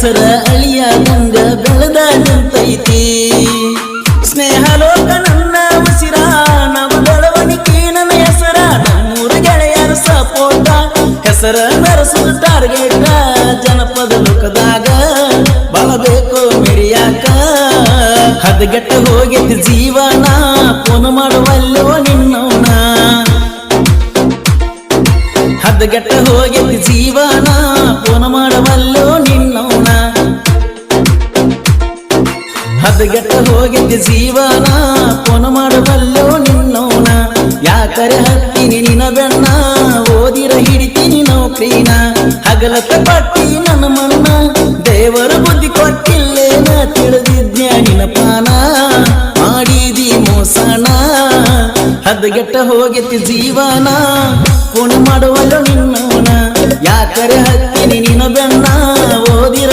ಸರ ಅಳಿಯ ಮುಂಗ ಬೆಳೆದ ನಿಂತೈತಿ ಸ್ನೇಹ ಲೋಕ ನನ್ನ ಉಸಿರ ನವ ಬೆಳವಣಿಗೆ ನನ್ನ ಹೆಸರ ನಮ್ಮೂರ ಗೆಳೆಯರ ಸಪೋಟ ಹೆಸರ ಮೆರೆಸು ಟಾರ್ಗೆಟ್ ಜನಪದ ಲೋಕದಾಗ ಬಳಬೇಕು ಮಿಡಿಯಾಕ ಹದಗೆಟ್ಟ ಹೋಗಿದ್ದ ಜೀವನ ಫೋನ್ ಮಾಡುವಲ್ಲೋ ನಿನ್ನವನ ಹದಗೆಟ್ಟ ಹೋಗಿದ್ದ ಜೀವನ ಫೋನ್ ಮಾಡುವಲ್ಲೋ ನಿನ್ನವನ ಹದಗೆಟ್ಟ ಹೋಗಿದ್ದ ಜೀವನ ಫೋನ್ ಮಾಡುವಲ್ಲೋ ನಿನ್ನವನ ಯಾಕರೆ ಹತ್ತೀನಿ ನಿನ್ನ ಬೆನ್ನ ಓದಿರ ಹಿಡಿತೀನಿ ನೌಕರಿನ ಹಗಲತ್ತ ಪಟ್ಟಿ ನನ್ನ ಮನ್ನ ದೇವರ ಬುದ್ಧಿ ಕೊಟ್ಟಿಲ್ಲೇನ ತಿಳಿದಿದ್ಯ ನಿನ್ನ ಪಾನ ಮಾಡಿದಿ ಮೋಸನ ಹದಗೆಟ್ಟ ಹೋಗಿದ್ದ ಜೀವನ ಫೋನ್ ಮಾಡುವಲ್ಲೋ ನಿನ್ನವನ ಯಾಕರೆ ಹತ್ತೀನಿ ನಿನ್ನ ಬೆನ್ನ ಓದಿರ